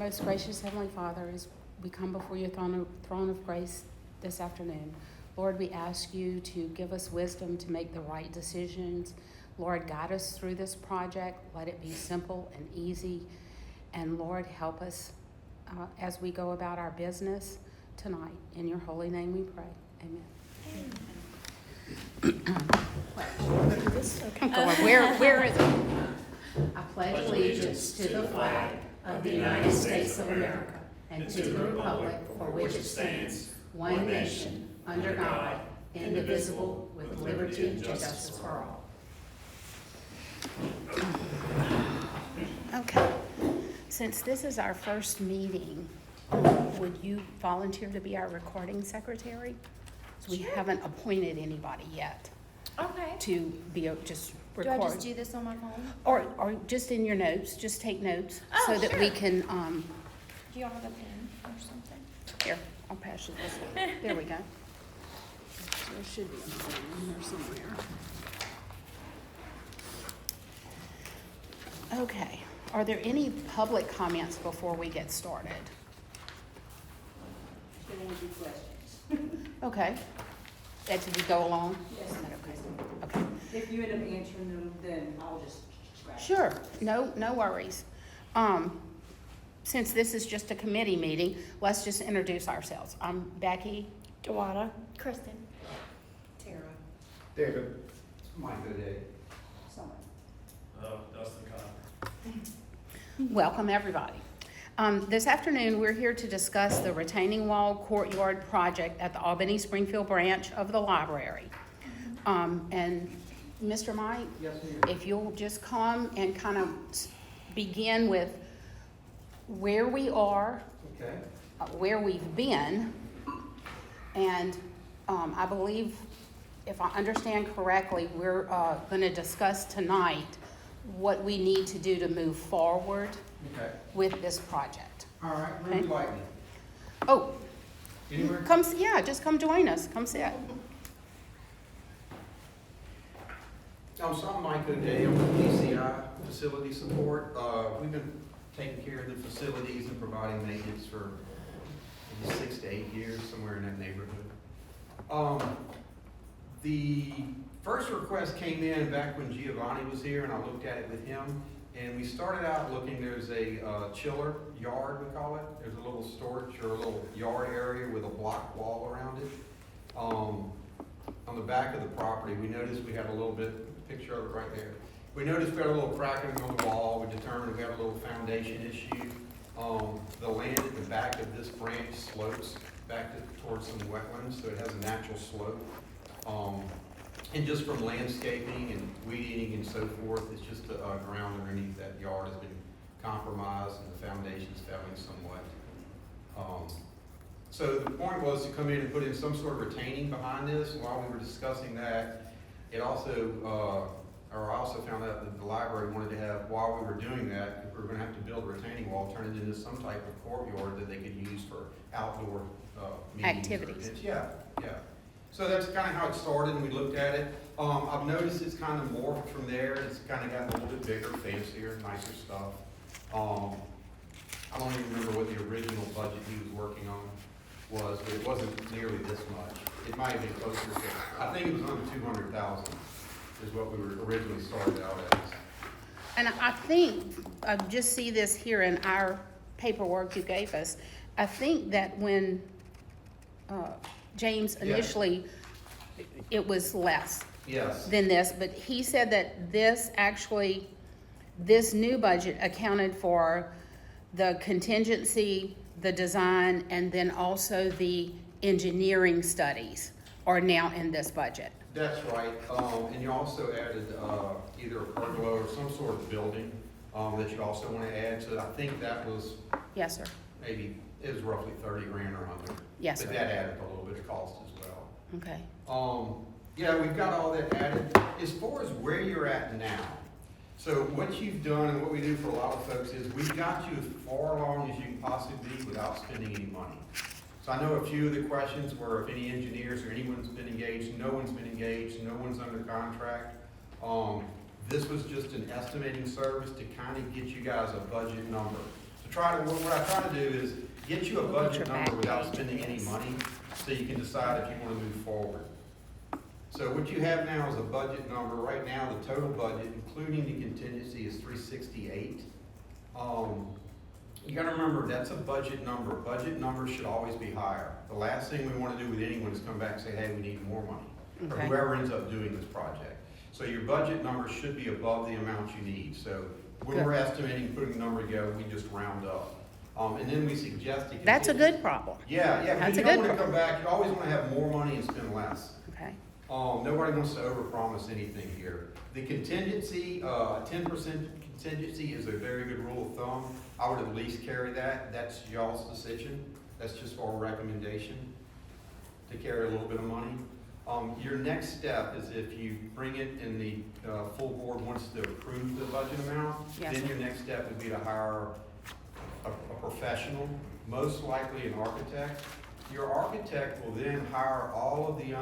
most gracious Heavenly Father, as we come before your throne of grace this afternoon, Lord, we ask you to give us wisdom to make the right decisions. Lord, guide us through this project. Let it be simple and easy. And Lord, help us as we go about our business tonight. In your holy name we pray. Amen. Where is it? I pledge allegiance to the flag of the United States of America and to the republic for which it stands, one nation, under God, indivisible, with liberty and justice for all. Okay. Since this is our first meeting, would you volunteer to be our recording secretary? So we haven't appointed anybody yet. Okay. To be just record. Do I just do this on my phone? Or just in your notes, just take notes so that sure. we can, Do y'all have a pen or something? here, I'll pass you this one. There we go. There should be a pen in there somewhere. Okay, are there any public comments before we get started? There won't be questions. Okay, as we go along? Yes. Okay. If you end up answering them, then I'll just scratch. Sure, no worries. Since this is just a committee meeting, let's just introduce ourselves. I'm Becky. Dewada. Kristen. Tara. David. Mike today. Someone. Dustin Connor. Welcome, everybody. This afternoon, we're here to discuss the retaining wall courtyard project at the Albany Springfield branch of the library. And Mr. Mike, Yes, ma'am. if you'll just come and kind of begin with where we are, Okay. where we've been, and I believe, if I understand correctly, we're going to discuss tonight what we need to do to move forward Okay. with this project. All right. Where would you like me? Oh, Anywhere? just come join us. Come sit. So I'm Mike O'Day. I'm with PCI Facility Support. We've been taking care of the facilities and providing maintenance for maybe 6 to 8 years, somewhere in that neighborhood. The first request came in back when Giovanni was here, and I looked at it with him. And we started out looking, there's a chiller yard, we call it. There's a little storage or a little yard area with a block wall around it. On the back of the property, we noticed we had a little bit, picture of it right there. We noticed we had a little cracking on the wall. We determined we had a little foundation issue. The land at the back of this branch slopes back towards some wetlands, so it has a natural slope. And just from landscaping and weed eating and so forth, it's just the ground underneath that yard has been compromised and the foundation's failing somewhat. So the point was to come in and put in some sort of retaining behind this. While we were discussing that, it also, I also found out that the library wanted to have, while we were doing that, if we were going to have to build a retaining wall, turn it into some type of courtyard that they could use for outdoor meetings. Activities. Yeah. So that's kind of how it started, and we looked at it. I've noticed it's kind of morphed from there. It's kind of gotten a little bit bigger, fancier, nicer stuff. I don't even remember what the original budget he was working on was, but it wasn't nearly this much. It might have been closer to, I think it was under 200,000 is what we were originally started out as. And I think, I just see this here in our paperwork you gave us. I think that when James initially, it was less Yes. than this, but he said that this new budget accounted for the contingency, the design, and then also the engineering studies are now in this budget. That's right. And you also added either a pergola or some sort of building that you also want to add. So I think that was Yes, sir. maybe, it was roughly 30 grand or 100. Yes, But sir. that added a little bit of cost as well. Okay. Yeah, we've got all that added. As far as where you're at now, so what you've done and what we do for a lot of folks is we've got you as far along as you can possibly be without spending any money. So I know a few of the questions were if any engineers or anyone's been engaged. No one's been engaged. No one's under contract. This was just an estimating service to kind of get you guys a budget number to what I try to do is get you a Look at budget your number back without page. spending any money, so you can decide if you wanna move forward. So what you have now is a budget number. Right now, the total budget, including the contingency, is 368. You gotta remember, that's a budget number. Budget numbers should always be higher. The last thing we wanna do with anyone is come back and say, hey, we need more money, or Okay. whoever ends up doing this project. So your budget number should be above the amount you need. So when Good. we're estimating, putting a number together, we just round up. And then we suggest. That's a good problem. Yeah, That's because a you don't good wanna come back, you always wanna have more money and spend less. Okay, Nobody wants to overpromise anything here. The contingency, 10% contingency is a very good rule of thumb. I would at least carry that. That's y'all's decision. That's just our recommendation, to carry a little bit of money. Your next step is if you bring it and the full board wants to approve the budget amount, Yes, then sir. your next step would be to hire a professional, most likely an architect. Your architect will then hire all of the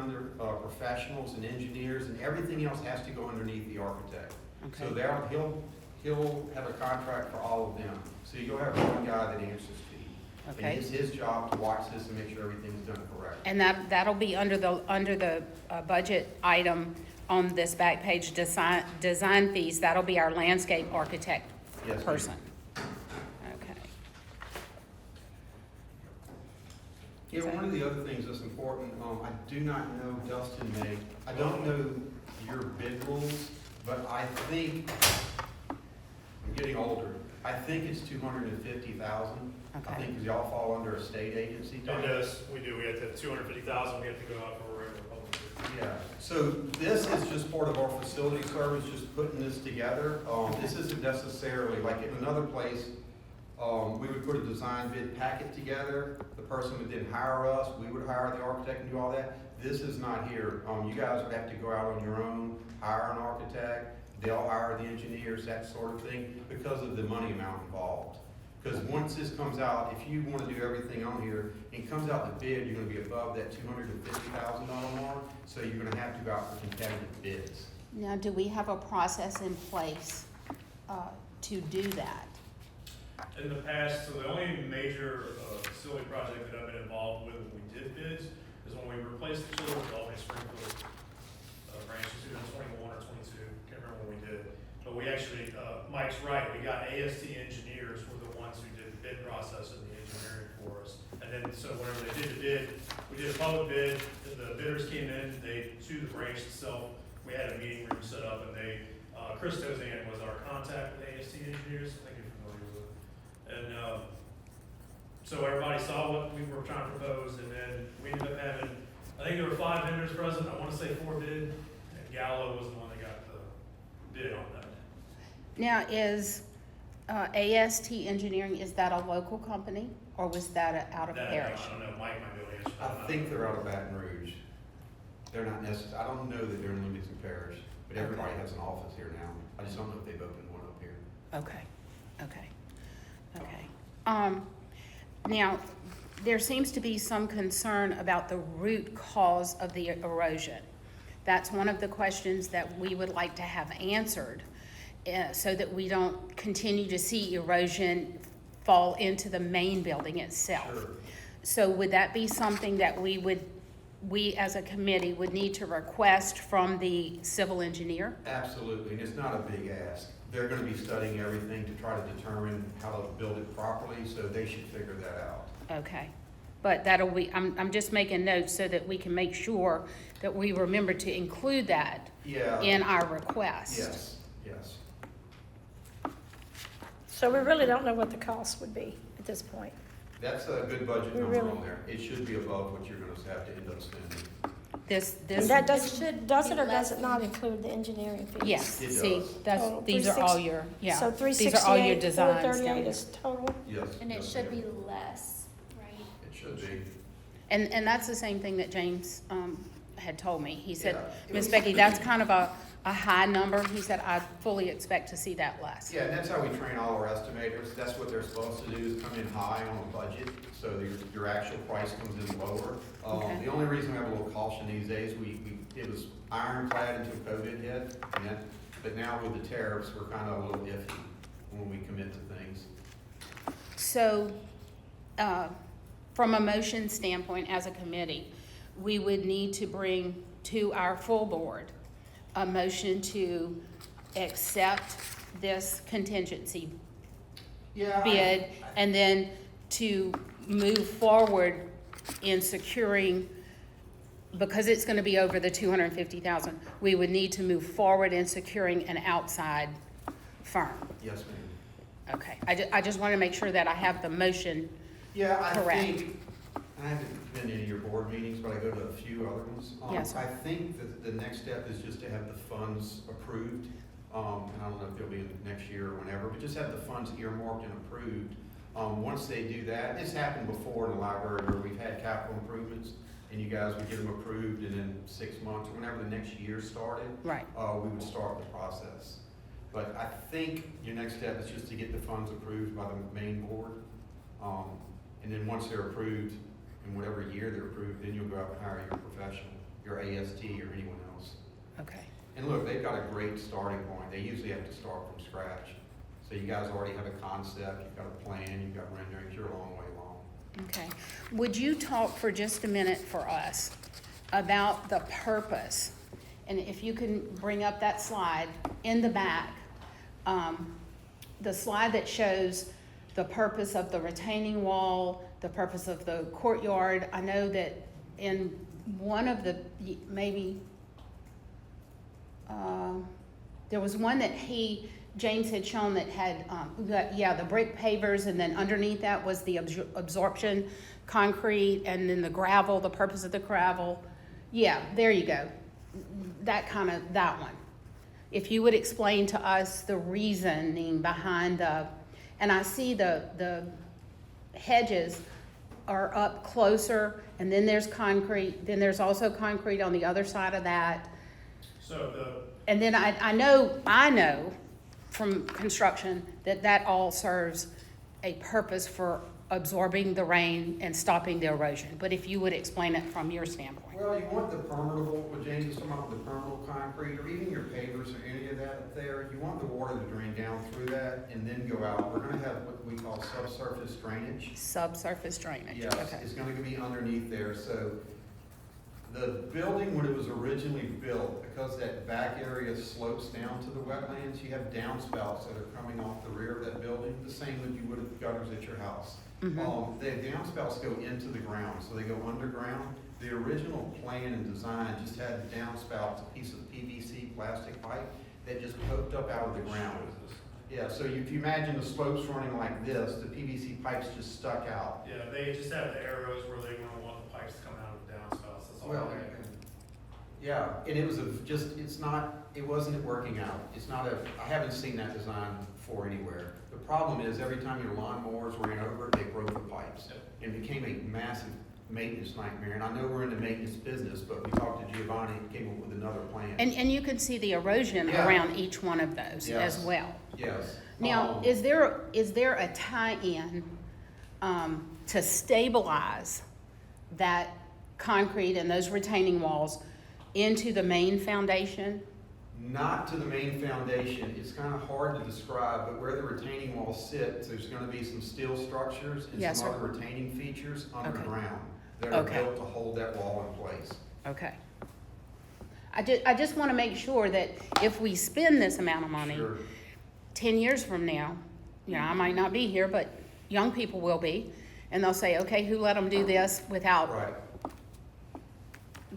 professionals and engineers, and everything else has to go underneath the architect. So okay, there, he'll have a contract for all of them. So you'll have one guy that answers to you. And okay. it's his job to watch this and make sure everything's done correctly. And that'll be under the budget item on this back page, design fees. That'll be our landscape architect Yes, ma'am. person. Okay. Yeah, one of the other things that's important, I do not know, Dustin may, I don't know your bid rules, but I think, I'm getting older, I think it's 250,000. I Okay. think, because y'all fall under a state agency. It Tom? does, we do, we have to have 250,000, we have to go out for a regular public bid. Yeah, so this is just part of our facility service, just putting this together. This isn't necessarily, like in another place, we would put a design bid packet together. The person would then hire us, we would hire the architect and do all that. This is not here. You guys would have to go out on your own, hire an architect, they'll hire the engineers, that sort of thing, because of the money amount involved. Because once this comes out, if you want to do everything on here, and it comes out the bid, you're going to be above that $250,000 mark, so you're going to have to go out for competitive bids. Now, do we have a process in place to do that? In the past, so the only major facility project that I've been involved with when we did bids is when we replaced the chiller with Albany Springfield branches, either in 21 or 22, can't remember when we did. But we actually, Mike's right, we got AST engineers were the ones who did the bid process and the engineering for us. And then, so whenever they did the bid, we did a public bid, the bidders came in, they, to the branch itself, we had a meeting room set up, and they, Chris Tozan was our contact with AST engineers, I think you're familiar with it. And, so everybody saw what we were trying to propose, and then we ended up having, I think there were 5 vendors present, I wanna say 4 bid, and Gallo was the one that got the bid on that. Now, is AST Engineering, is that a local company, or was that out of That, Parish? I don't know, Mike might be able to answer that. I think they're out of Baton Rouge. They're not necessarily, I don't know that they're in Livingston Parish, but everybody has an office here now. I just don't know if they've opened one up here. Okay, okay. Now, there seems to be some concern about the root cause of the erosion. That's one of the questions that we would like to have answered, so that we don't continue to see erosion fall into the main building itself. Sure. So would that be something that we as a committee would need to request from the civil engineer? Absolutely, and it's not a big ask. They're gonna be studying everything to try to determine how to build it properly, so they should figure that out. Okay, but that'll be, I'm just making notes so that we can make sure that we remember to include that Yeah. in our request. Yes. So we really don't know what the cost would be at this point. That's a good budget We number really- on there. It should be above what you're gonna have to end up spending. This, And that this, does it or does it not include the engineering fees? yes, It see, does. that's, Total these are all 360 your, yeah. So These are all your 368, designs down 438 here. is total? Yes. And it yes, should ma'am. be less, right? It should be. And that's the same thing that James, had told me. He said, Yeah. Miss Becky, that's kind of a high number. He said, I fully expect to see that less. Yeah, and that's how we train all our estimators. That's what they're supposed to do, is come in high on a budget, so your actual price comes in lower. Okay. The only reason we have a little caution these days, it was ironclad until COVID hit, but now with the tariffs, we're kind of a little iffy when we commit to things. So, from a motion standpoint, as a committee, we would need to bring to our full board a motion to accept this contingency Yeah. bid, and then to move forward in securing, because it's gonna be over the 250,000, we would need to move forward in securing an outside firm. Yes, ma'am. Okay, I just wanna make sure that I have the motion. Yeah, I Correct. think, I haven't been to any of your board meetings, but I go to a few other ones. Yes, sir. I think that the next step is just to have the funds approved. And I don't know if it'll be next year or whenever, but just have the funds earmarked and approved. Once they do that, it's happened before in the library where we've had capital improvements and you guys would get them approved, and in 6 months or whenever the next year started, Right, we would start the process. But I think your next step is just to get the funds approved by the main board. And then once they're approved, in whatever year they're approved, then you'll go out and hire your professional, your AST or anyone else. okay, And look, they've got a great starting point. They usually have to start from scratch. So you guys already have a concept, you've got a plan, you've got renderings, you're a long way along. okay. Would you talk for just a minute for us about the purpose? And if you can bring up that slide in the back, the slide that shows the purpose of the retaining wall, the purpose of the courtyard. I know that in one of the, maybe, there was one that James had shown that had, the brick pavers, and then underneath that was the absorption concrete, and then the gravel, the purpose of the gravel. Yeah, there you go. That one. If you would explain to us the reasoning behind and I see the hedges are up closer, and then there's concrete, then there's also concrete on the other side of that. And then I know from construction that all serves a purpose for absorbing the rain and stopping the erosion. But if you would explain it from your standpoint. Well, you want the permeable, what James was talking about, the permeable concrete, or even your pavers or any of that up there, you want the water to drain down through that and then go out. We're gonna have what we call subsurface drainage. Subsurface drainage, Yes, okay. it's gonna be underneath there, so the building, when it was originally built, because that back area slopes down to the wetlands, you have downspouts that are coming off the rear of that building, the same that you would have gutters at your house. Mhm. The downspouts go into the ground, so they go underground. The original plan and design just had downspouts, a piece of PVC plastic pipe that just poked up out of the ground. Yeah, so if you imagine the slopes running like this, the PVC pipes just stuck out. Yeah, they just have the arrows where they want the pipes to come out of the downspouts, that's all Well, they have. yeah, and it was it wasn't working out. I haven't seen that design before anywhere. The problem is, every time your lawnmowers ran over it, they broke the pipes. Yep. It became a massive maintenance nightmare, and I know we're in the maintenance business, but we talked to Giovanni and came up with another plan. And you can see the erosion Yeah. around each one of those as Yes. well. Yes. Now, is there a tie-in to stabilize that concrete and those retaining walls into the main foundation? Not to the main foundation. It's kind of hard to describe, but where the retaining walls sit, there's going to be some steel structures and Yes, some sir. other retaining features Okay. underground that are Okay. built to hold that wall in place. Okay. I just want to make sure that if we spend this amount of money, Sure. 10 years from now, I might not be here, but young people will be, and they'll say, okay, who let them do this without Right.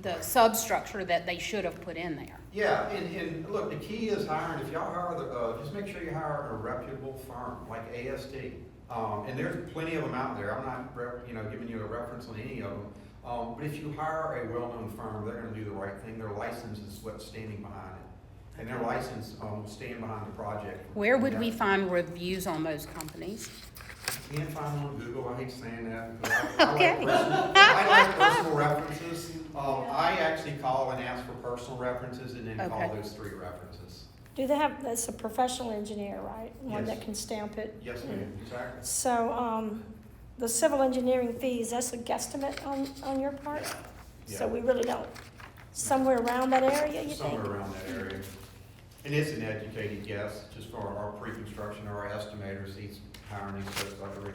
the substructure that they should have put in there? Yeah, and look, the key is hiring, if y'all hire just make sure you hire a reputable firm like AST. And there's plenty of them out there. I'm not, giving you a reference on any of them. But if you hire a well-known firm, they're gonna do the right thing. Their license is what's standing behind it. And their license will stand behind the project. Where would we find reviews on those companies? You can't find them on Google, I hate saying that, because I Okay. like personal references. I actually call and ask for personal references and then call Okay. those 3 references. Do they have, that's a professional engineer, right? One Yes. that can stamp it? Yes, ma'am, exactly. So, the civil engineering fees, that's a guesstimate on your part? Yeah. So we really don't, somewhere around that area, you think? Somewhere around that area. And it's an educated guess, just for our pre-construction, or our estimators, he's hiring these folks like every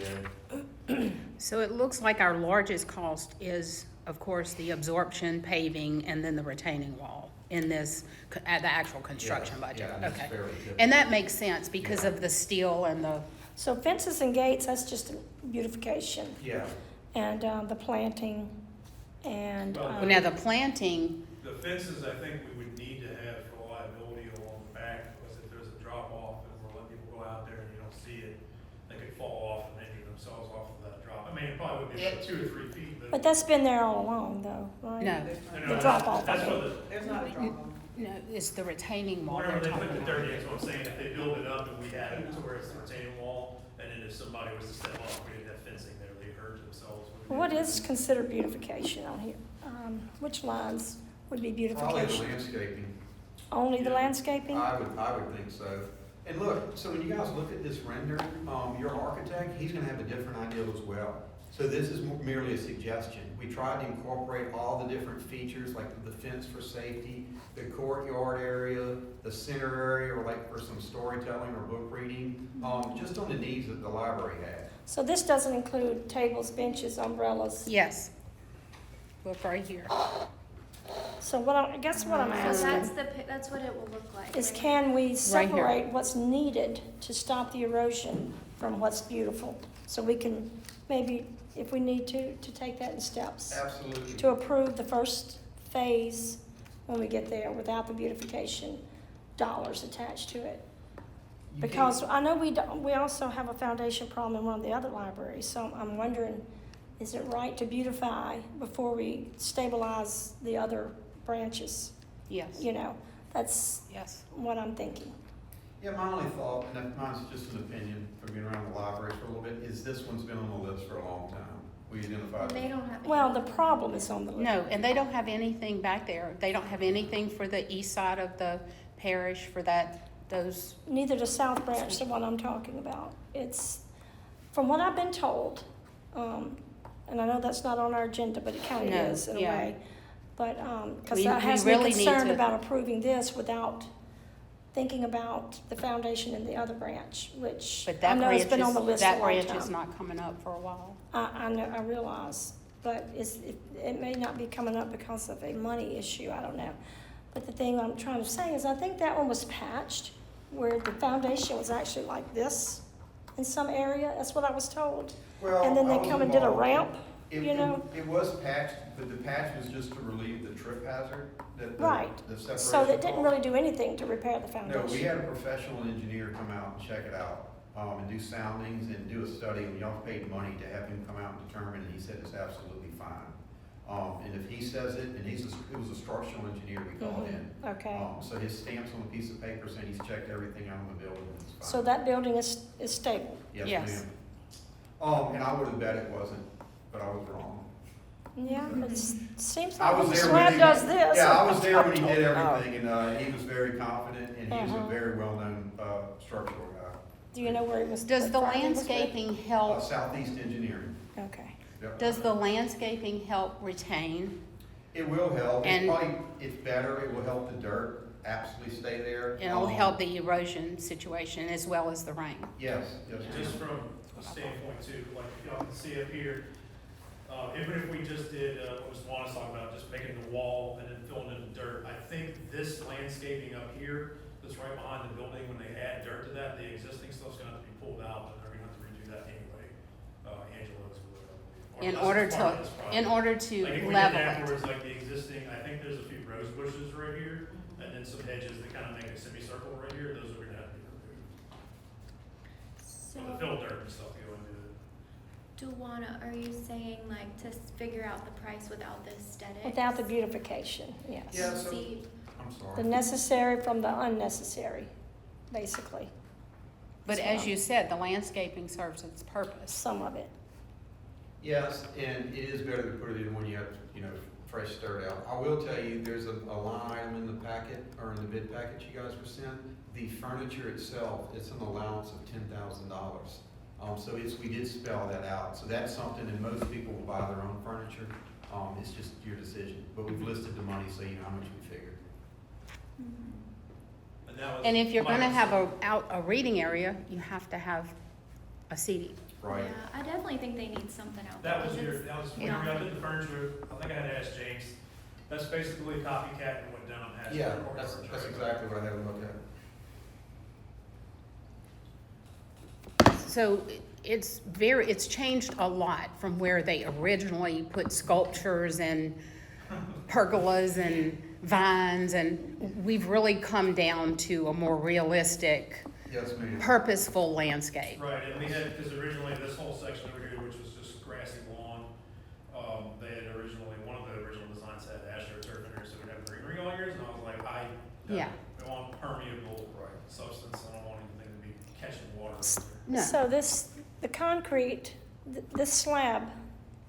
day. So it looks like our largest cost is, of course, the absorption, paving, and then the retaining wall in this, at the actual construction Yeah, budget. yeah, and it's Okay. fairly typical. And that makes sense because Yeah. of the steel and the, So fences and gates, that's just beautification, Yeah, and the planting, and, Well, well, now the planting, The fences, I think we would need to have for liability along the back, because if there's a drop off and we're letting people go out there and you don't see it, they could fall off and injure themselves off of that drop. I mean, it probably would be about 2 or 3 feet, but. but that's been there all along, though, right? no, The drop off, That's okay. what the, There's not a drop off. no, it's the retaining wall whenever they're they put talking the about. 30, that's what I'm saying, if they build it up and we had it to where it's the retaining wall, and then if somebody was to step off, we didn't have fencing there, they hurt themselves. What is considered beautification on here? Which lines would be probably the beautification? landscaping. Only the Yeah. landscaping? I would think so. And look, so when you guys look at this render, your architect, he's gonna have a different idea as well. So this is merely a suggestion. We tried to incorporate all the different features, like the fence for safety, the courtyard area, the center area, or like for some storytelling or book reading, just on the needs that the library had. So this doesn't include tables, benches, umbrellas? Yes. Look right here. So I guess what I'm So asking that's what it will look like. is, right? can we here. separate what's needed to stop the erosion from what's beautiful? So we can maybe, if we need to take that in steps. Absolutely. To approve the first phase when we get there without the beautification dollars attached to it. You Because I know we also have a foundation problem in one of the other libraries, so I'm wondering, is it right to beautify before we stabilize the other branches? Yes, You know, that's yes. what I'm thinking. Yeah, my only thought, and mine's just an opinion from being around the library for a little bit, is this one's been on the list for a long time. We identified. They don't have. Well, any- the problem is on the list. No, and they don't have anything back there. They don't have anything for the east side of the parish for those, Neither does South Branch, the one I'm talking about. It's, from what I've been told, and I know that's not on our agenda, but it kind of No, is in a yeah. way. But, because We that has me really need concerned to- about approving this without thinking about the foundation in the other branch, which but I that know branch has been on the is, list a that long branch is time. not coming up for a while. I know, I realize, but it may not be coming up because of a money issue, I don't know. But the thing I'm trying to say is, I think that one was patched, where the foundation was actually like this in some area, that's what I was told. Well, And then I they was come and did a involved. ramp, It- you know? It was patched, but the patch was just to relieve the trip hazard, that Right. the separation. So that didn't caused. really do anything to repair the No, foundation. we had a professional engineer come out and check it out, and do soundings and do a study, and y'all paid money to have him come out and determine, and he said it's absolutely fine. And if he says it, and it was a structural engineer we called in. Okay, So his stamps on a piece of paper saying he's checked everything out in the building, and it's fine. so that building is stable. Yes, Yes. ma'am. And I would have bet it wasn't, but I was wrong. Yeah, but it seems I like was when there when SWAT he- does this. Yeah, I was there when he did Oh. everything, and he was very confident, and he was a Uh-huh. very well-known structural guy. Do you know where it was? Does the what Friday was with? landscaping help, Southeast Engineering. Okay. Yep. does the landscaping help retain? It will help. And- It's better. It will help the dirt absolutely stay there. And it'll help the erosion situation as well as the rain. Yes, yes. Just ma'am. from a standpoint too, like if y'all can see up here, even if we just did, what Mr. Juan was talking about, just making the wall and then filling in the dirt, I think this landscaping up here, that's right behind the building, when they add dirt to that, the existing stuff's gonna have to be pulled out, and they're gonna have to redo that anyway. Angela's would, I believe. Or In unless order it's part of to, this project. in order to Like if we did level it. afterwards, like the existing, I think there's a few rose bushes right here, and then some hedges that kind of make a semicircle right here, those are gonna have to be removed. So, Or the fill dirt and stuff go into it. Duwana, are you saying like to figure out the price without the aesthetic? Without the beautification, yes. Yeah, so- See, I'm The sorry. necessary from the unnecessary, basically, But as you said, the landscaping serves its purpose. some of it. Yes, and it is better to put it in when you have, fresh dirt out. I will tell you, there's a line item in the packet, or in the bid packet you guys were sent. The furniture itself, it's an allowance of $10,000. So we did spell that out. So that's something, and most people will buy their own furniture. It's just your decision. But we've listed the money so you know how much we figured. And that was. And if you're my gonna have concern. a reading area, you have to have a seating. Right. Yeah, I definitely think they need something out there. That was 'cause your, it's- that was, yeah. whenever I did the furniture, I think I had to ask James, that's basically a copycat and went down past. Yeah, the court that's furniture. exactly what I had to look at. So it's changed a lot from where they originally put sculptures and pergolas and vines, and we've really come down to a more realistic, Yes, ma'am. purposeful landscape. Right, and we had, because originally this whole section over here, which was just grassy lawn, they had originally, one of the original designs had astroturf in there, so we'd have greenery all years, and I was like, Yeah. I want permeable substance, I don't want anything to be catching water. No. So the concrete, this slab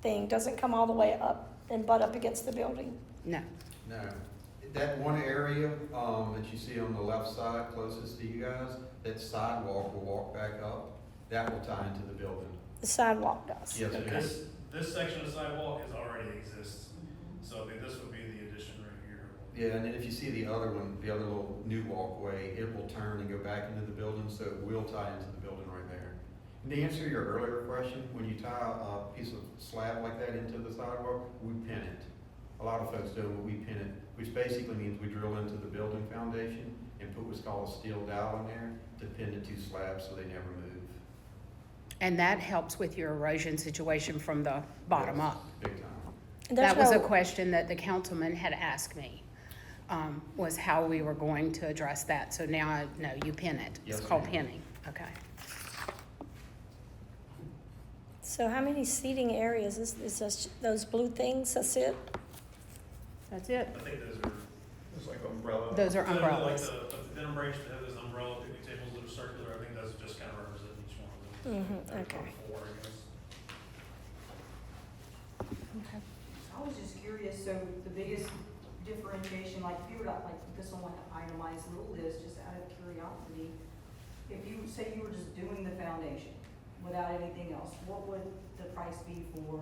thing doesn't come all the way up and butt up against the building? No. No, that one area, that you see on the left side closest to you guys, that sidewalk will walk back up, that will tie into the building. The sidewalk does? Yes, ma'am. This section of sidewalk is already exists, so this would be the addition right here. Yeah, and then if you see the other one, the other little new walkway, it will turn and go back into the building, so it will tie into the building right there. And to answer your earlier question, when you tie a piece of slab like that into the sidewalk, we pin it. A lot of folks don't, but we pin it, which basically means we drill into the building foundation and put what's called a steel dowel in there to pin the two slabs so they never move. And that helps with your erosion situation from the bottom Yes, up. Big time. There's That was a no- question that the councilman had asked me, was how we were going to address that. So now I know you pin it. It's Yes, called ma'am. pinning. Okay. So how many seating areas is this, those blue things, that's it? That's it. I think those are. It's like umbrella. Those are Like umbrellas. the thin branch that have those umbrella picnic tables that are circular, I think those just kind of represent each one of them. Mhm, okay. Four, I guess. Okay. I was just curious, so the biggest differentiation, like if you were to, like, this on like an itemized little list, just out of curiosity, if you, say you were just doing the foundation without anything else, what would the price be for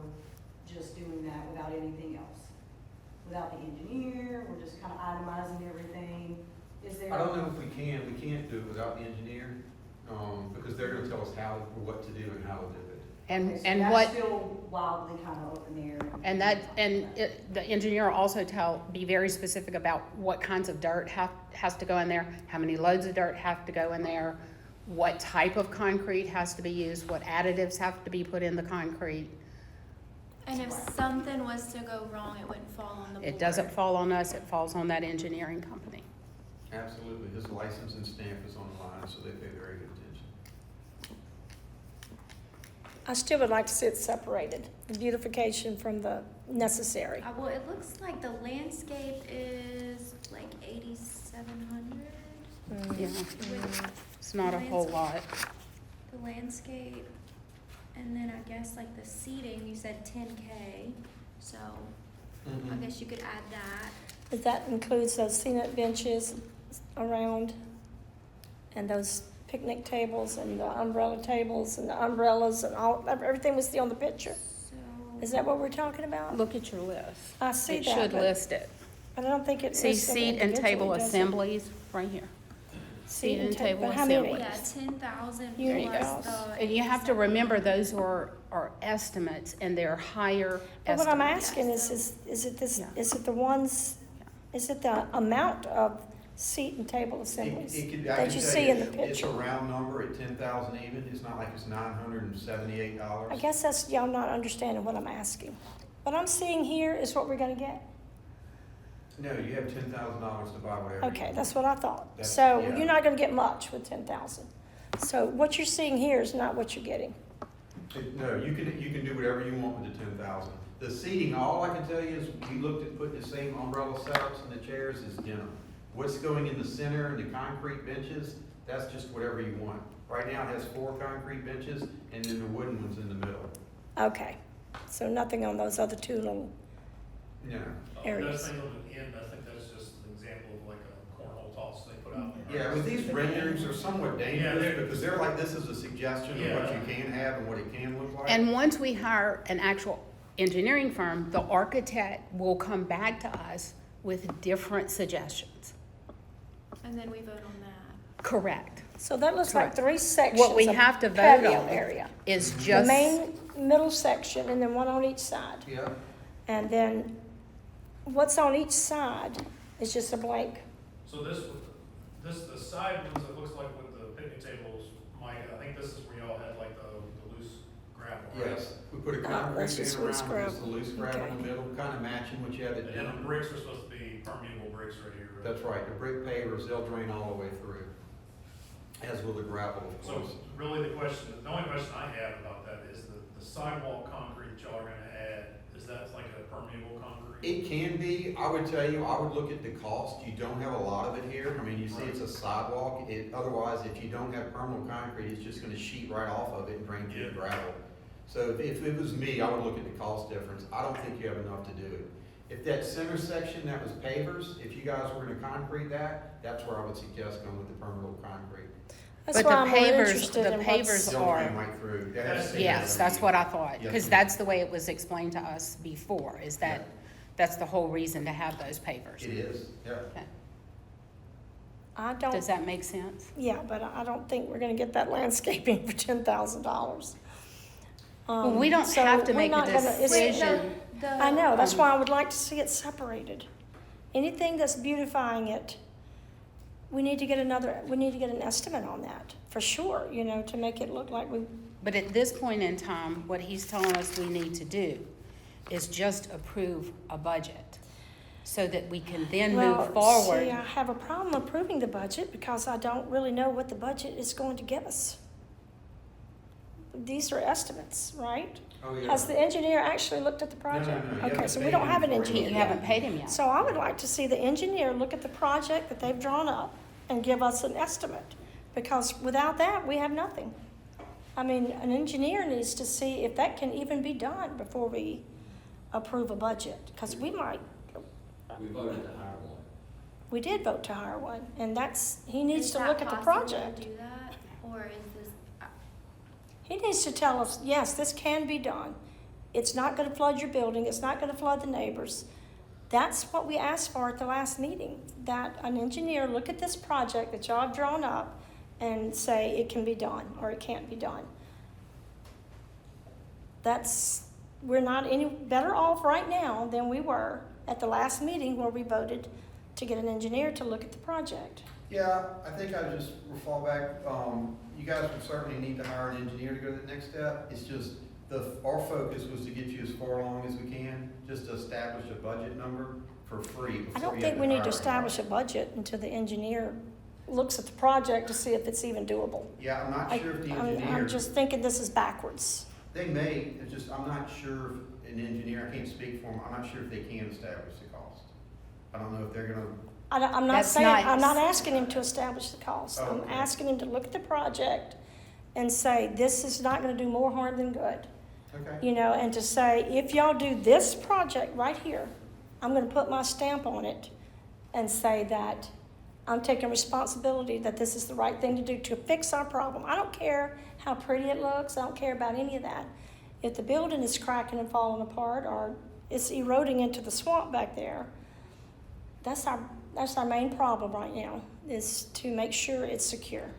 just doing that without anything else? Without the engineer, we're just kind of itemizing everything, is there? I don't know if we can't do it without the engineer, because they're gonna tell us how, or what to do and how to do it. And, Okay, so and that's what, still wildly kind of up in the air. and that, and the engineer also be very specific about what kinds of dirt has to go in there, how many loads of dirt have to go in there, what type of concrete has to be used, what additives have to be put in the concrete. And if something was to go wrong, it wouldn't fall on the board. It doesn't fall on us, it falls on that engineering company. Absolutely, his license and stamp is on the line, so they pay very good attention. I still would like to see it separated, the beautification from the necessary. Well, it looks like the landscape is like 8,700. Yeah, With it's not a whole lot. the landscape, and then I guess like the seating, you said 10K, so I guess you could add that. But that includes those cement benches around, and those picnic tables, and the umbrella tables, and the umbrellas, and all, everything was on the picture. So. Is that what we're talking about? Look at your list. I see It that, should but list it. I don't think it See lists them seat and table individually, does it? assemblies, right here. Seat and table, table but how many? assemblies. Yeah, 10,000 There you plus go. the. And you have to 87. remember, those are estimates, and they're higher But what I'm estimates. asking Yeah, is it this, Yeah. is it the ones, is it the amount of seat and table It assemblies could, I that can you tell see in the it's a picture? round number at 10,000 even, it's not like it's $978. I guess that's, y'all not understanding what I'm asking. What I'm seeing here is what we're gonna get? No, you have $10,000 to buy whatever. you Okay, want. that's what I thought. That's- So yeah. you're not gonna get much with 10,000. So what you're seeing here is not what you're getting. No, you can do whatever you want with the 10,000. The seating, all I can tell you is, we looked at putting the same umbrella setups and the chairs as denim. What's going in the center and the concrete benches, that's just whatever you want. Right now, it has 4 concrete benches, and then the wooden ones in the middle. Okay, so nothing on those other two little, No. Areas. That thing on the end, I think that's just an example of like a cornhole toss they put out there. Yeah, but these renderings are somewhat dangerous, they're- because they're like, this is a suggestion of what Yeah. you can have and what it can look like. And once we hire an actual engineering firm, the architect will come back to us with different suggestions. And then we vote on that. Correct. So that looks like Correct. 3 sections. What we of have to vote patio on area. is The just, main middle section and then one on each side. Yeah, And then what's on each side is just a blank. So the side ones, it looks like with the picnic tables, Mike, I think this is where y'all had like the loose gravel, right? yes, we put a that's concrete just bin loose around, gravel. just the loose gravel in Okay. the middle, kind of matching what you have at And the dinner. bricks are supposed to be permeable bricks right here, right? That's right, the brick pavers, they'll drain all the way through, as will the gravel, of So course. really the only question I have about that is the sidewalk concrete that y'all are gonna add, is that like a permeable concrete? It can be, I would tell you, I would look at the cost, you don't have a lot of it here, I mean, you see it's a sidewalk, otherwise, if you don't have permeable concrete, it's just gonna sheet right off of it and drain through the Yeah. gravel. So if it was me, I would look at the cost difference, I don't think you have enough to do it. If that center section that was pavers, if you guys were gonna concrete that, that's where I would suggest going with the permeable concrete. That's but why the I'm more pavers, interested the in pavers what's. They'll drain are, right through. That has to be yes, done. that's what I thought, Yes, because ma'am. that's the way it was explained to us before, is that, that's the whole reason to have those pavers. It is, yeah. Okay. I don't, Does that make sense? yeah, but I don't think we're gonna get that landscaping for $10,000. Well, we don't have to make a decision. I know, that's why I would like to see it separated. Anything that's beautifying it, we need to get an estimate on that, for sure, to make it look like we, But at this point in time, what he's telling us we need to do is just approve a budget so that we can then well, move forward. see, I have a problem approving the budget because I don't really know what the budget is going to give us. These are estimates, right? Oh, yeah. Has the engineer actually looked at the project? no, you Okay, haven't so we paid don't him have an for it. engineer You yet. haven't paid him yet. So I would like to see the engineer look at the project that they've drawn up and give us an estimate, because without that, we have nothing. I mean, an engineer needs to see if that can even be done before we approve a budget, because we might, We voted to hire one. we did vote to hire one, and he needs Is to that look at the possible to project. do that, or is this? He needs to tell us, yes, this can be done. It's not gonna flood your building, it's not gonna flood the neighbors. That's what we asked for at the last meeting, that an engineer look at this project that y'all have drawn up and say it can be done or it can't be done. We're not any better off right now than we were at the last meeting where we voted to get an engineer to look at the project. Yeah, I think I just will fall back, you guys would certainly need to hire an engineer to go to the next step. It's just, our focus was to get you as far along as we can, just to establish a budget number for free. I don't think we need to establish a budget until the engineer looks at the project to see if it's even doable. Yeah, I'm not sure if the I'm engineer, just thinking this is backwards. they may, it's just, I'm not sure if an engineer, I can't speak for them, I'm not sure if they can establish the cost. I don't know if they're gonna, I'm not That's saying, not- I'm not asking him to establish the cost. Oh, I'm okay. asking him to look at the project and say, this is not gonna do more harm than good. okay, And to say, if y'all do this project right here, I'm gonna put my stamp on it and say that I'm taking responsibility that this is the right thing to do to fix our problem. I don't care how pretty it looks, I don't care about any of that. If the building is cracking and falling apart or it's eroding into the swamp back there, that's our main problem right now, is to make sure it's secure.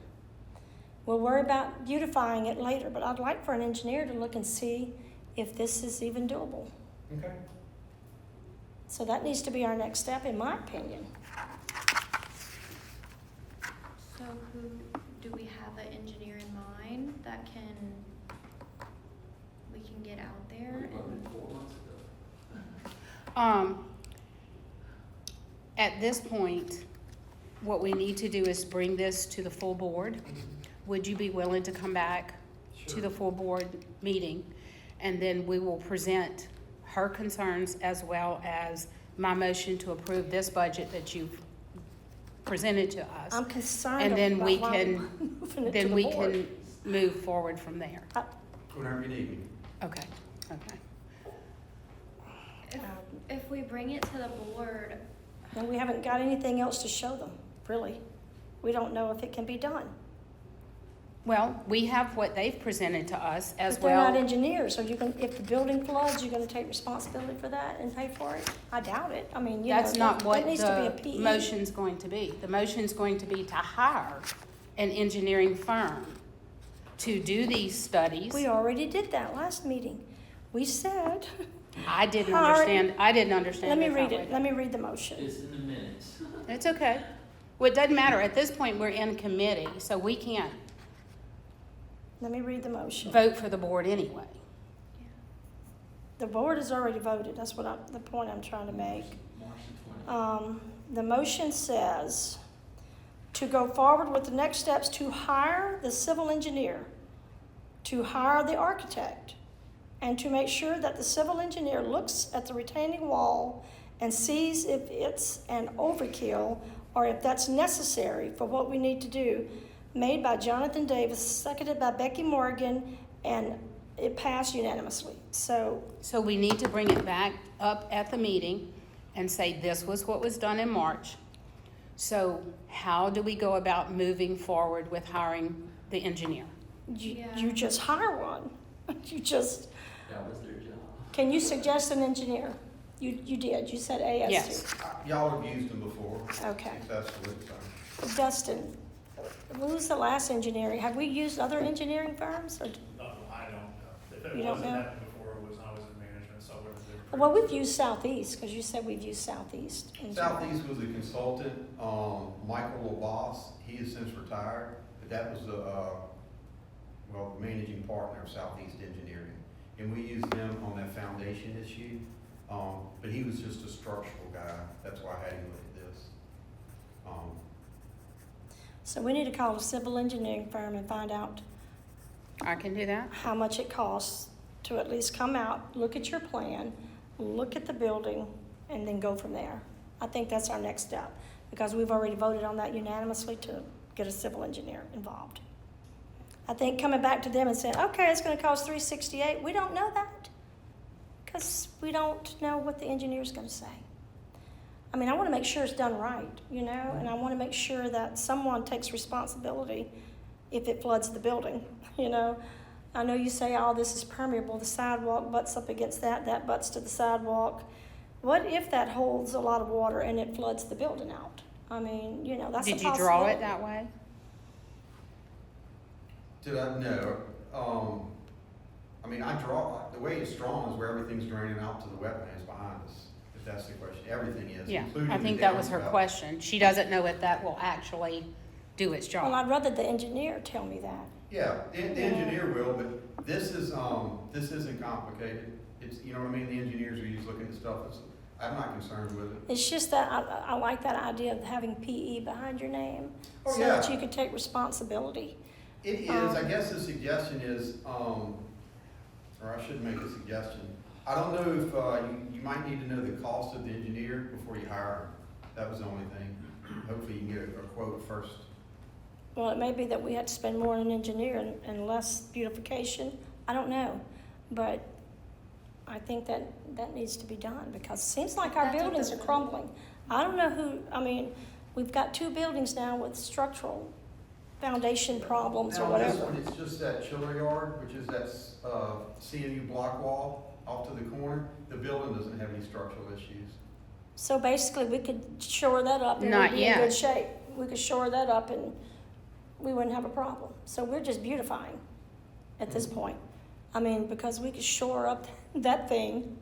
We'll worry about beautifying it later, but I'd like for an engineer to look and see if this is even doable. okay. So that needs to be our next step, in my opinion. So do we have an engineer in mind that we can get out there? We and- voted 4 months ago. At this point, what we need to do is bring this to the full board. Would you be willing to come back to Sure. the full board meeting? And then we will present her concerns as well as my motion to approve this budget that you've presented to us. I'm concerned And then about we why can, we're moving it to then the we board. can move forward from there. Whenever you need me. Okay, okay. If we bring it to the board, And we haven't got anything else to show them, really. We don't know if it can be done. Well, we have what they've presented to us as But they're not well. engineers, so if the building floods, you're gonna take responsibility for that and pay for it? I doubt it. I mean, you know, That's not that what needs to be a the PE. motion's going to be. The motion's going to be to hire an engineering firm to do these studies. We already did that last meeting. We said, I didn't Hire- understand, I didn't understand let me it read that it, way. let me read the motion. It's in the minutes. It's okay. Well, it doesn't matter. At this point, we're in committee, so we can't Let me read the motion. vote for the board anyway. The board has already voted, that's the point I'm trying to make. March the 20th. The motion says to go forward with the next steps to hire the civil engineer, to hire the architect, and to make sure that the civil engineer looks at the retaining wall and sees if it's an overkill or if that's necessary for what we need to do. Made by Jonathan Davis, seconded by Becky Morgan, and it passed unanimously. So So we need to bring it back up at the meeting and say this was what was done in March. So how do we go about moving forward with hiring the engineer? you just hire one. You just, That was their job. can you suggest an engineer? You did, you said AS2. Yes. Y'all have used them before Okay. successfully, so. Dustin, who's the last engineering? Have we used other engineering firms? Or, I don't know. If You it don't wasn't know? happening before, I was in management, so I wouldn't do. well, we've used Southeast, because you said we've used Southeast. Engineering. Southeast was a consultant, Michael LaBosse, he has since retired, but that was the managing partner of Southeast Engineering. And we used them on that foundation issue, but he was just a structural guy, that's why I had him look at this. So we need to call a civil engineering firm and find out I can do that. how much it costs to at least come out, look at your plan, look at the building, and then go from there. I think that's our next step, because we've already voted on that unanimously to get a civil engineer involved. I think coming back to them and saying, okay, it's gonna cost $368, we don't know that, because we don't know what the engineer's gonna say. I mean, I wanna make sure it's done right, you know, and I wanna make sure that someone takes responsibility if it floods the building, you know. I know you say, oh, this is permeable, the sidewalk butts up against that, that butts to the sidewalk. What if that holds a lot of water and it floods the building out? I mean, you know, that's a Did possibility. you draw it that way? Did I? No. I mean, the way it's drawn is where everything's draining out to the wetlands behind us, if that's the question. Everything is, Yeah, including I the think that was her downspout. question. She doesn't know if that will actually do its Well, job. I'd rather the engineer tell me that. Yeah, the engineer will, but this isn't complicated. It's, you know what I mean, the engineers are used looking at stuff, I'm not concerned with it. It's just that I like that idea of having PE behind your name, Oh, so yeah. that you can take responsibility. It is, I guess the suggestion is, or I shouldn't make a suggestion. I don't know if, you might need to know the cost of the engineer before you hire him. That was the only thing. Hopefully you can get a quote first. Well, it may be that we had to spend more on an engineer and less beautification. I don't know, but I think that needs to be done, because it seems like our That's what buildings are they're- crumbling. I don't know who, I mean, we've got 2 buildings now with structural foundation problems or Now, this whatever. one, it's just that chiller yard, which is that, CMU block wall off to the corner. The building doesn't have any structural issues. So basically, we could shore that up and Not we'd be in yet. good shape. We could shore that up and we wouldn't have a problem. So we're just beautifying at this point. I mean, because we could shore up that thing.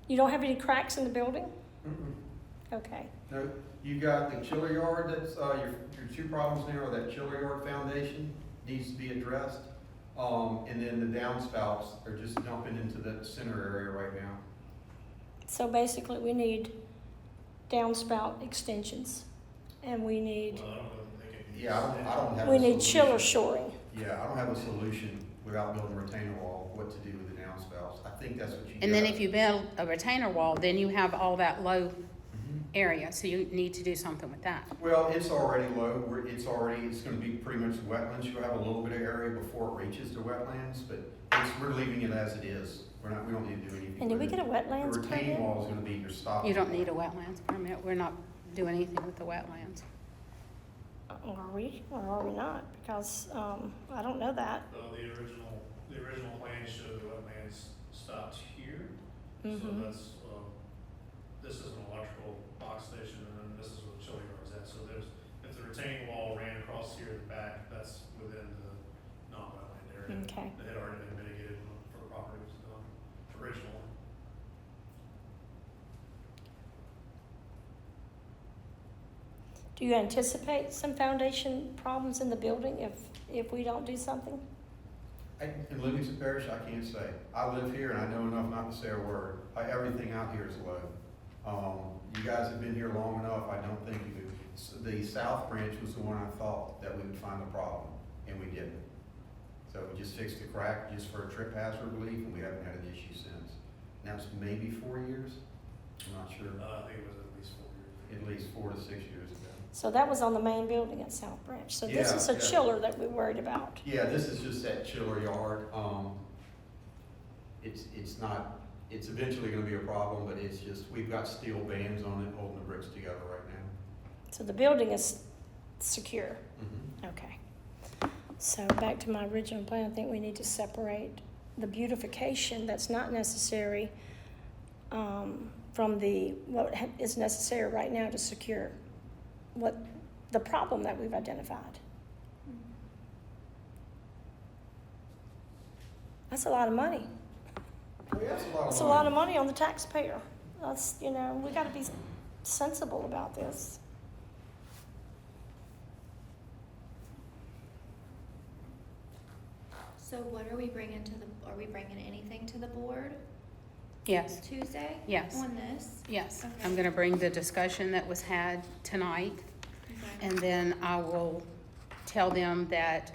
You don't have any cracks in the building? Mm-mm. Okay. No, you got the chiller yard, that's, your 2 problems there are that chiller yard foundation needs to be addressed. And then the downspouts are just dumping into the center area right now. So basically, we need downspout extensions. And we need, Well, I don't know if they can use Yeah, I don't have a we need solution. chiller shoring. Yeah, I don't have a solution without building a retainer wall, what to do with the downspouts. I think that's what you And then got. if you build a retainer wall, then you have all that low Mhm. area, so you need to do something with that. Well, it's already low, it's gonna be pretty much wetlands, you'll have a little bit of area before it reaches the wetlands, but we're leaving it as it is. We don't need to do anything And did we with get a it. wetlands The retaining permit? wall is gonna be your stop. You don't need a wetlands permit. We're not doing anything with the wetlands. Are we, or are we not? Because, I don't know that. The original plan showed the wetlands stopped here. So Mhm. that's, this is an electrical box station, and then this is where the chiller yard is at. So if the retaining wall ran across here at the back, that's within the non-wetland area. Okay. That had already been mitigated for the property was done originally. Do you anticipate some foundation problems in the building if we don't do something? In Livingston Parish, I can't say. I live here and I know enough not to say a word. Everything out here is low. You guys have been here long enough, I don't think you could. The south branch was the one I thought that we would find a problem, and we didn't. So we just fixed the crack just for a trip hazard relief, and we haven't had an issue since. And that was maybe 4 years? I'm not sure. I think it was at least 4 years. At least 4 to 6 years ago. So that was on the main building at South Branch. So this Yeah, is a yeah. chiller that we worried about. Yeah, this is just that chiller yard. It's not, it's eventually gonna be a problem, but it's just, we've got steel bands on it holding the bricks together right now. So the building is secure. Mhm. Okay. So back to my original plan, I think we need to separate the beautification that's not necessary from what is necessary right now to secure the problem that we've identified. That's a lot of money. Oh, yeah, that's a lot of That's a lot of money on the taxpayer. That's, we gotta be sensible about this. So what are we bringing are we bringing anything to the board Yes, Tuesday? Yes. On this? yes. Okay. I'm gonna bring the discussion that was had tonight, Okay. and then I will tell them that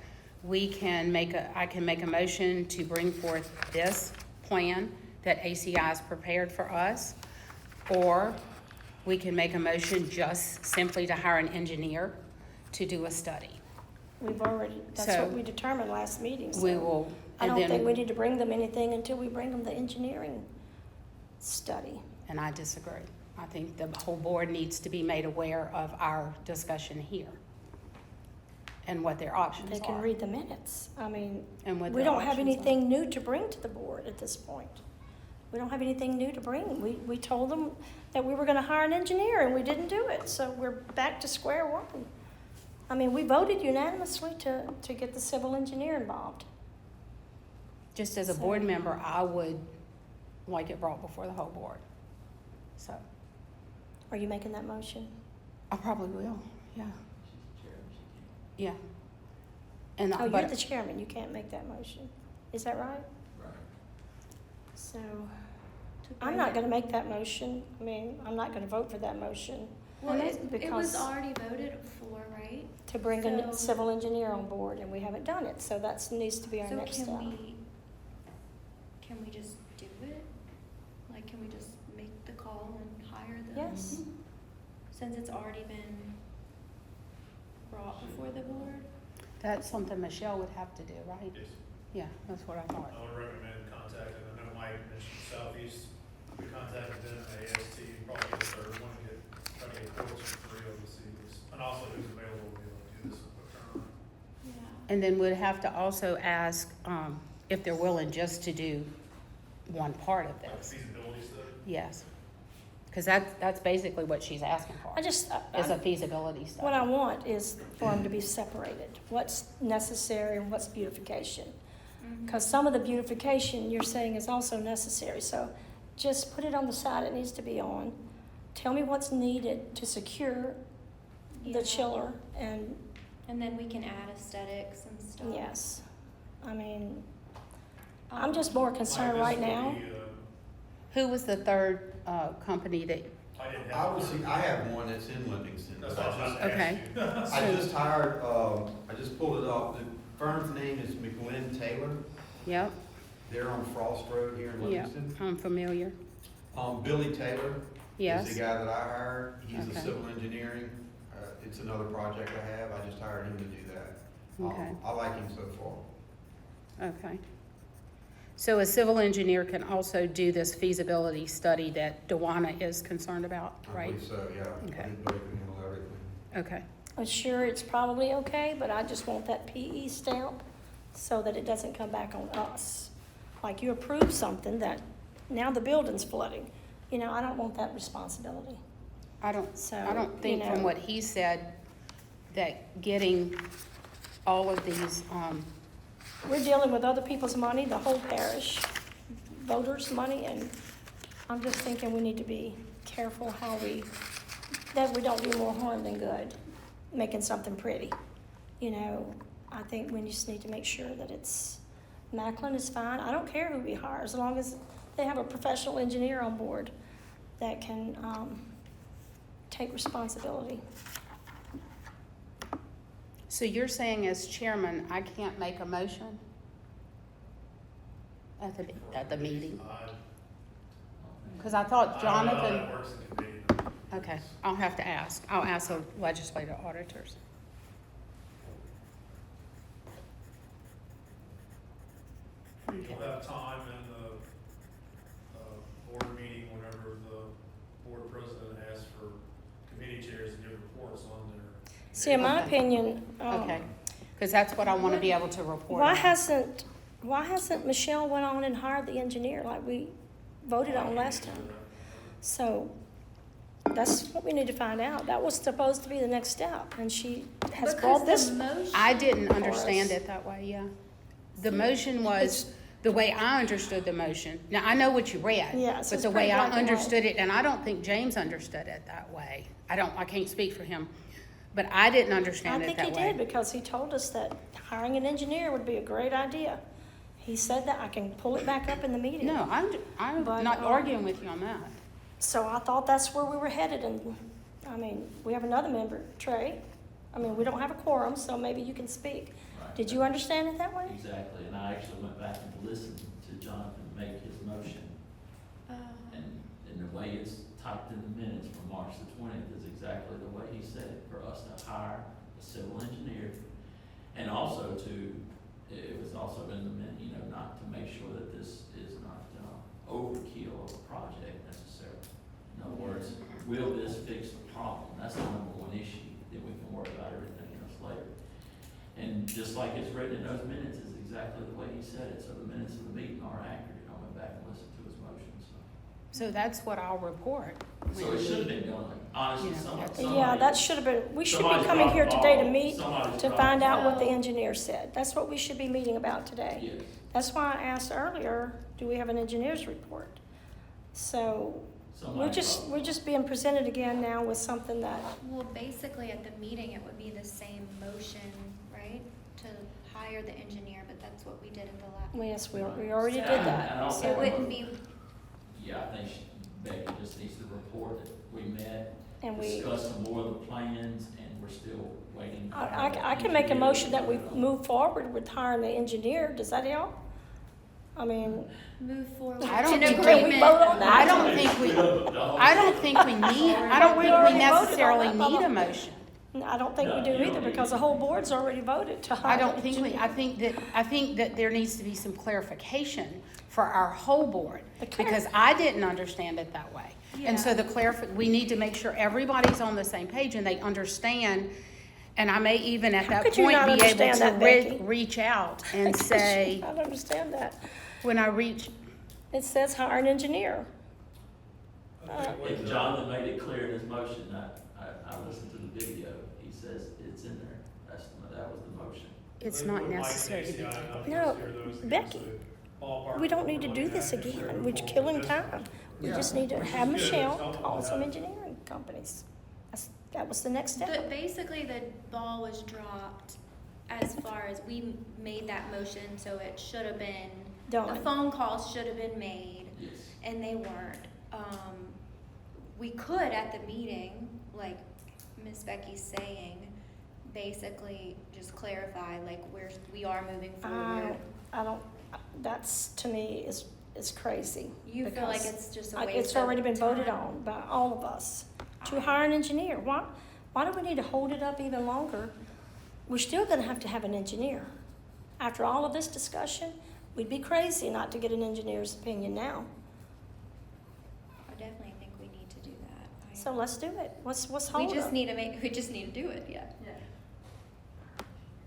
I can make a motion to bring forth this plan that ACI has prepared for us, or we can make a motion just simply to hire an engineer to do a study. That's So- what we determined last meeting, so. We will, I and don't think we then, need to bring them anything until we bring them the engineering study. and I disagree. I think the whole board needs to be made aware of our discussion here and what their options They can are. read the minutes. I mean, And what we their don't have options are. anything new to bring to the board at this point. We don't have anything new to bring. We told them that we were gonna hire an engineer and we didn't do it, so we're back to square one. I mean, we voted unanimously to get the civil engineer involved. Just as a So- board member, I would like it brought before the whole board. So, Are you making that motion? I probably will, yeah, She's chair, she can't. yeah. And, Oh, you're but, the chairman. You can't make that motion. Is that right? Right. So, To I'm bring not it- gonna make that motion. I mean, I'm not gonna vote for that motion Well, it was because- already voted for, right? to bring a So- civil engineer on board, and we haven't done it, so that needs to be our So next step. can we just do it? Like, can we just make the call and hire them? Yes. Since it's already been brought before the board? that's something Michelle would have to do, right? Yes. Yeah, that's what I thought. I would recommend contacting, I know Mike mentioned Southeast, we contacted them, AST, probably get a third one, try to get quotes for 3 of the cities. And also who's available to be able to do this in a quick turnaround. Yeah. And then we'd have to also ask, if they're willing just to do one part of Like this. feasibility study. Yes, because that's basically what she's asking for, I just, is a feasibility study. what I want is for them to be separated, what's necessary and what's beautification. Mhm. Because some of the beautification you're saying is also necessary, so just put it on the side it needs to be on. Tell me what's needed to secure the Yeah. chiller, and And then we can add aesthetics and stuff. yes, I mean, I'm just more concerned right now. Who was the third company that, I didn't have. I have one that's in Livingston. That's but what I was I about to Okay. ask you. I just hired, I just pulled it off. The firm's name is McGlynn Taylor. yep, They're on Frost Road here in yeah, Livingston. I'm familiar, Billy Taylor is yes, the guy that I hired. He's Okay. a civil engineering. It's another project I have. I just hired him to do that. Okay. I like him so far. okay. So a civil engineer can also do this feasibility study that Dewana is concerned about, I right? believe so, yeah. I Okay. think Billy can handle everything. Okay, I'm sure it's probably okay, but I just want that PE stamp so that it doesn't come back on us. Like you approved something that now the building's flooding. You know, I don't want that responsibility. I don't So, think you from know. what he said that getting all of these, We're dealing with other people's money, the whole parish, voters' money, and I'm just thinking we need to be careful that we don't do more harm than good, making something pretty. You know, I think we just need to make sure that Macklin is fine. I don't care who we hire, as long as they have a professional engineer on board that can, take responsibility. so you're saying as chairman, I can't make a motion at the meeting? Because I thought I don't know how Jonathan, that works in committee. okay, I'll have to ask. I'll ask the legislative auditors. You'll have time in the board meeting whenever the board president asks for committee chairs to give reports on their. See, in my Okay. opinion, Okay, because that's what I want to be able to report why on. hasn't Michelle went on and hired the engineer like we voted on last time? So that's what we need to find out. That was supposed to be the next step, and she has brought this. I didn't understand it that way, yeah. The motion was, the way I understood the motion, now I know what you read. Yes, But it's the pretty way I black and white. understood it, and I don't think James understood it that way. I can't speak for him, but I didn't understand I it think that he way. did, because he told us that hiring an engineer would be a great idea. He said that. I can pull it back up in the meeting. No, I'm But, not arguing with you on that. So I thought that's where we were headed, and, I mean, we have another member, Trey. I mean, we don't have a quorum, so maybe you can speak. Right. Did you understand it that way? Exactly, and I actually went back and listened to Jonathan make his motion, and the way it's typed in the minutes from March the 20th is exactly the way he said it, for us to hire a civil engineer, and also it was also in the minute, not to make sure that this is not overkill of a project necessarily. In other words, will this fix the problem? That's the number one issue, then we can worry about everything else later. And just like it's written in those minutes is exactly the way he said it, so the minutes of the meeting are accurate. I went back and listened to his motion, So that's what I'll report. so it should have been done, honestly, Yeah, somebody. Yeah, that should have been, we should be somebody's coming here dropped today to the meet, ball. Somebody's to dropped find the out what the ball. engineer said. That's what we should be meeting about today. Yes. That's why I asked earlier, do we have an engineer's report? So, Somebody dropped we're just being presented again now with something that, Well, basically at the meeting, it would be the same motion, right? To hire the engineer, but that's what we did at the last. well, yes, we already did Yeah, that. I don't So- think It wouldn't be, Yeah, I think Becky just needs to report that we met, And we, discussed some more of the plans, and we're still waiting. to have I that can make a engineer motion that we report. move forward with hiring the engineer. Does that help? I mean, move forward. I don't in think- can we agreement. vote on that? I don't think we already voted on necessarily that, need a Bubba. motion. I don't think we do either, because the whole board's already voted to hire. I don't an think engineer. I think that there needs to be some clarification for our whole board, The clar- because I didn't understand it that way. And so Yeah. we need to make sure everybody's on the same page and they understand, and I may even at that could you point not be able understand to that, Becky? reach out and say, I don't understand that. when I reach, It says hire an engineer. And Jonathan made it clear in his motion, I listened to the video, he says it's in there, that was the motion. it's not necessary to be Like tabled. Casey, I No, think it's here, those Becky, things, the ballpark We don't need to we're do looking this at, make sure again. we We're move just forward killing with this. time. We Yeah. just need to Which is have good. Michelle It's helpful call to some have. engineering companies. That was the next step. But basically, the ball was dropped as far as we made that motion, so it should have been, the Done. phone calls should have been made, Yes. and they weren't. We could at the meeting, like Miss Becky's saying, basically just clarify, like, we are moving forward. I don't, that's, to me, is crazy. You feel like because it's just a waste of It's already been voted time. on by all of us to hire an engineer. Why do we need to hold it up even longer? We're still gonna have to have an engineer. After all of this discussion, we'd be crazy not to get an engineer's opinion now. I definitely think we need to do that. So let's do it. What's We hold just up? need to do it, yeah. Yeah.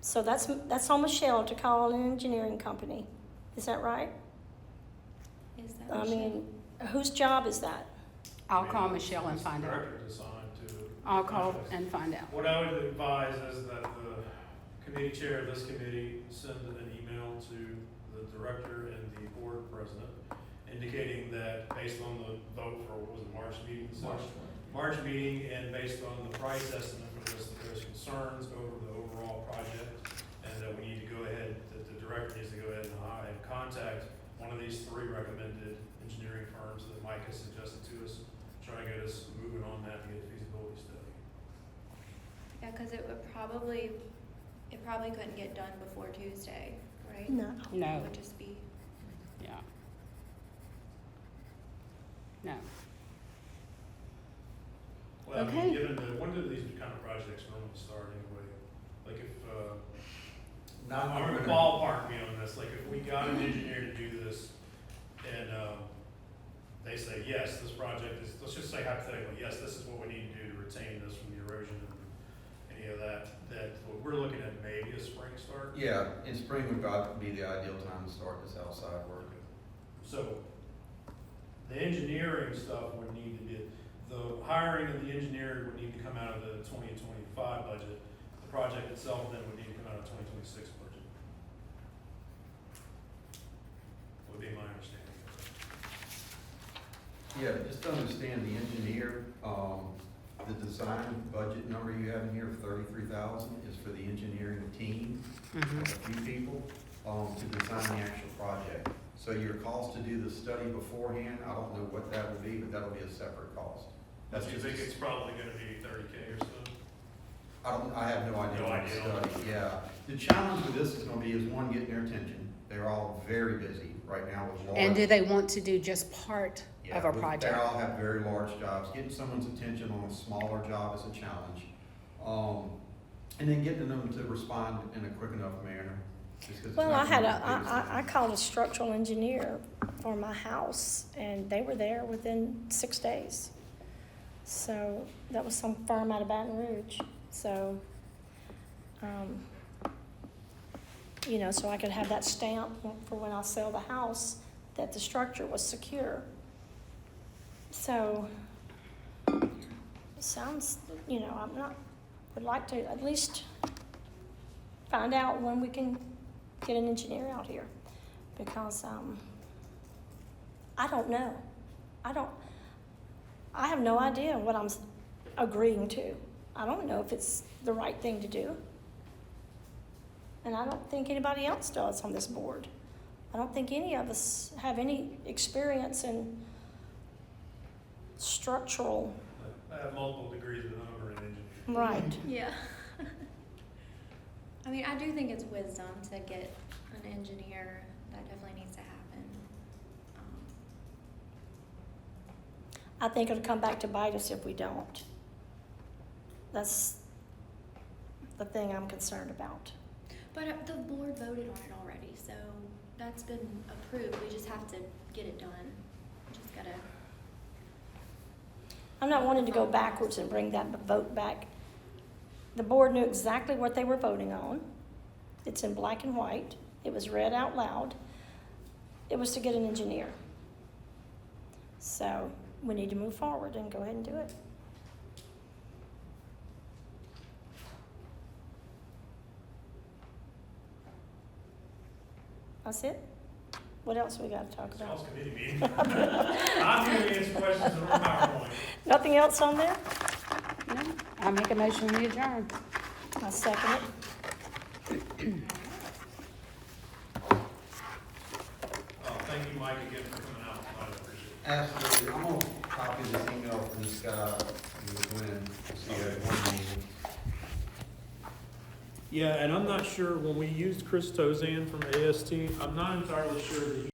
So that's on Michelle to call an engineering company. Is that right? Is that I what mean, whose job is that? I'll call Michelle and find out. Director's assigned to. I'll call and find out. What I would advise is that the committee chair of this committee send an email to the director and the board president indicating that based on the vote for, what was it, March meeting? March meeting, and based on the price estimate for this, that there's concerns over the overall project, and that we need to go ahead, that the director needs to go ahead and contact one of these 3 recommended engineering firms that Mike has suggested to us, try and get us moving on that to get a feasibility study. Yeah, cause it probably couldn't get done before Tuesday, right? No. No. It would just be, Yeah. No. Well, I Okay. mean, given when do these kind of projects normally start anyway? Like if, Not I'm gonna ballpark me on this, like if we got an engineer to do this and, they say, yes, this project is, let's just say hypothetically, yes, this is what we need to do to retain this from the erosion and any of that, we're looking at maybe a spring start. Yeah, in spring would be the ideal time to start this outside work. So the engineering stuff would need to be, the hiring of the engineer would need to come out of the 2025 budget. The project itself then would need to come out of 2026 budget. Would be my understanding. Yeah, just to understand the engineer, the design budget number you have in here of 33,000 is for the engineering team, Mhm. a few people, to design the actual project. So your cost to do the study beforehand, I don't know what that would be, but that'll be a separate cost. That's Do you just, think it's probably gonna be 30K or so? I have no idea No what the idea. study, yeah. The challenge with this is gonna be is one, getting their attention. They're all very busy right now with large. And do they want to do just part Yeah, of a They project? all have very large jobs. Getting someone's attention on a smaller job is a challenge. And then getting them to respond in a quick enough manner. just 'cause it's Well, not I had gonna be the biggest I called a structural engineer for my house, and they were there within 6 days. So that was some firm out of Baton Rouge. So, so I could have that stamp for when I sell the house that the structure was secure. So, sounds, would like to at least find out when we can get an engineer out here, because, I don't know. I have no idea what I'm agreeing to. I don't know if it's the right thing to do. And I don't think anybody else does on this board. I don't think any of us have any experience in structural. I have multiple degrees, but none of them are in engineering. Right. yeah. I mean, I do think it's wisdom to get an engineer. That definitely needs to happen. I think it'll come back to bite us if we don't. That's the thing I'm concerned about. But the board voted on it already, so that's been approved. We just have to get it done. We just gotta. I'm not wanting to go backwards and bring that vote back. The board knew exactly what they were voting on. It's in black and white. It was read out loud. It was to get an engineer. So we need to move forward and go ahead and do it. That's it? What else we got to talk It's y'all's about? committee meeting. I'm here to answer questions that are PowerPoint. Nothing else on there? No, I make a motion we adjourn. I second it. Thank you, Mike, again for coming out. I appreciate it. Absolutely. I'm gonna copy this email from this guy, Glenn, so you have one meeting. Yeah, and I'm not sure, when we used Chris Tozan from AST, I'm not entirely sure that he